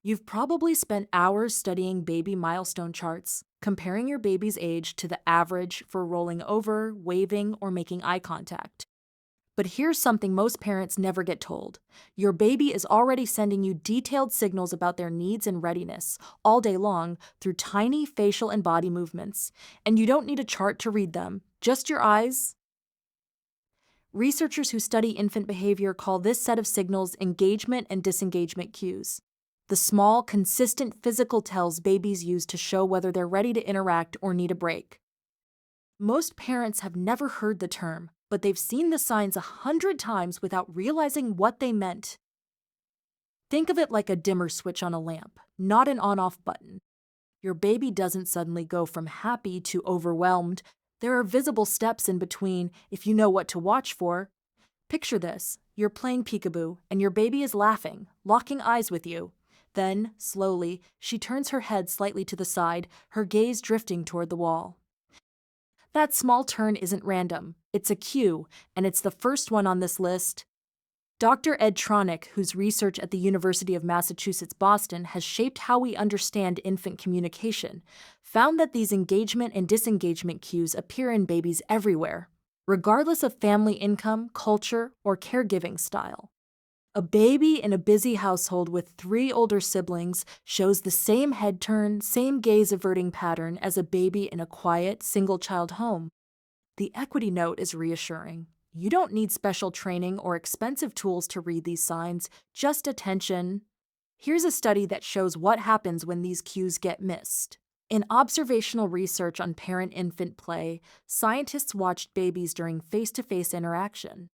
You've probably spent hours studying baby milestone charts, comparing your baby's age to the average for rolling over, waving, or making eye contact. But here's something most parents never get told. Your baby is already sending you detailed signals about their needs and readiness all day long through tiny facial and body movements, and you don't need a chart to read them, just your eyes. Researchers who study infant behavior call this set of signals engagement and disengagement cues. The small, consistent physical tells babies use to show whether they're ready to interact or need a break. Most parents have never heard the term, but they've seen the signs 100 times without realizing what they meant. Think of it like a dimmer switch on a lamp, not an on-off button. Your baby doesn't suddenly go from happy to overwhelmed. There are visible steps in between if you know what to watch for. Picture this. You're playing peekaboo, and your baby is laughing, locking eyes with you. Then, slowly, she turns her head slightly to the side, her gaze drifting toward the wall. That small turn isn't random. It's a cue, and it's the first one on this list. Dr. Ed Tronick, whose research at the University of Massachusetts Boston has shaped how we understand infant communication, found that these engagement and disengagement cues appear in babies everywhere, regardless of family income, culture, or caregiving style. A baby in a busy household with 3 older siblings shows the same head turn, same gaze averting pattern as a baby in a quiet, single-child home. The equity note is reassuring. You don't need special training or expensive tools to read these signs, just attention. Here's a study that shows what happens when these cues get missed. In observational research on parent-infant play, scientists watched babies during face-to-face interaction.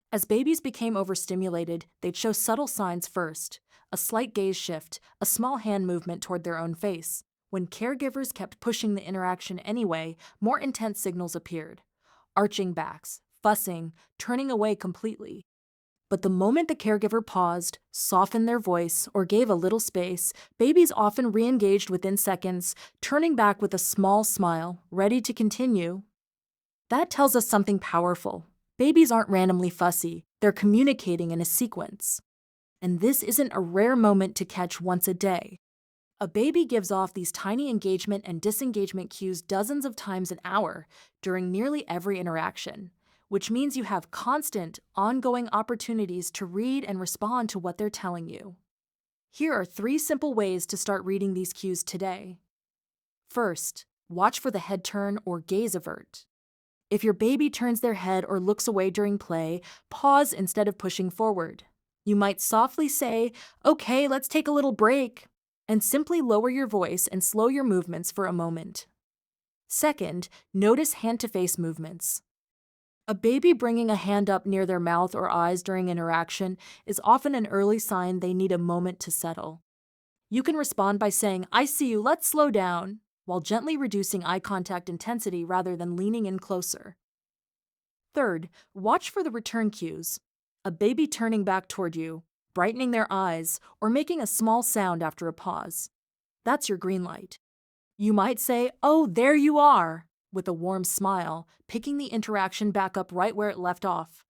As babies became overstimulated, they'd show subtle signs first: a slight gaze shift, a small hand movement toward their own face. When caregivers kept pushing the interaction anyway, more intense signals appeared: arching backs, fussing, turning away completely. But the moment the caregiver paused, softened their voice, or gave a little space, babies often re-engaged within seconds, turning back with a small smile, ready to continue. That tells us something powerful. Babies aren't randomly fussy, they're communicating in a sequence. And this isn't a rare moment to catch once a day. A baby gives off these tiny engagement and disengagement cues dozens of times an hour during nearly every interaction, which means you have constant, ongoing opportunities to read and respond to what they're telling you. Here are 3 simple ways to start reading these cues today. First, watch for the head turn or gaze avert. If your baby turns their head or looks away during play, pause instead of pushing forward. You might softly say, "Okay, let's take a little break," and simply lower your voice and slow your movements for a moment. Second, notice hand-to-face movements. A baby bringing a hand up near their mouth or eyes during interaction is often an early sign they need a moment to settle. You can respond by saying, "I see you, let's slow down," while gently reducing eye contact intensity rather than leaning in closer. Third, watch for the return cues. A baby turning back toward you, brightening their eyes, or making a small sound after a pause. That's your green light. You might say, "Oh, there you are," with a warm smile, picking the interaction back up right where it left off.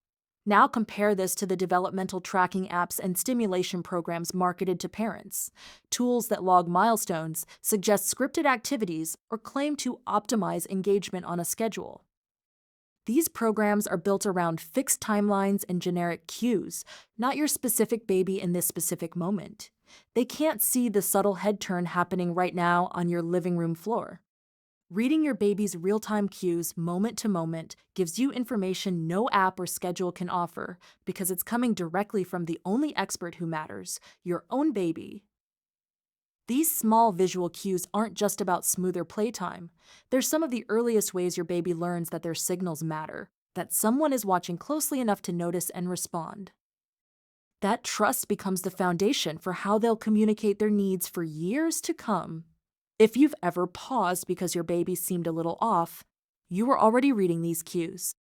Now compare this to the developmental tracking apps and stimulation programs marketed to parents. Tools that log milestones, suggest scripted activities, or claim to optimize engagement on a schedule. These programs are built around fixed timelines and generic cues, not your specific baby in this specific moment. They can't see the subtle head turn happening right now on your living room floor. Reading your baby's real-time cues moment to moment gives you information no app or schedule can offer because it's coming directly from the only expert who matters, your own baby. These small visual cues aren't just about smoother playtime. They're some of the earliest ways your baby learns that their signals matter, that someone is watching closely enough to notice and respond. That trust becomes the foundation for how they'll communicate their needs for years to come. If you've ever paused because your baby seemed a little off, you were already reading these cues.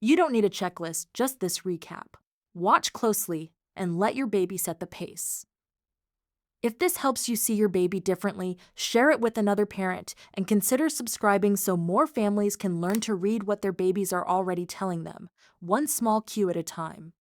You don't need a checklist, just this recap. Watch closely and let your baby set the pace. If this helps you see your baby differently, share it with another parent and consider subscribing so more families can learn to read what their babies are already telling them, one small cue at a time.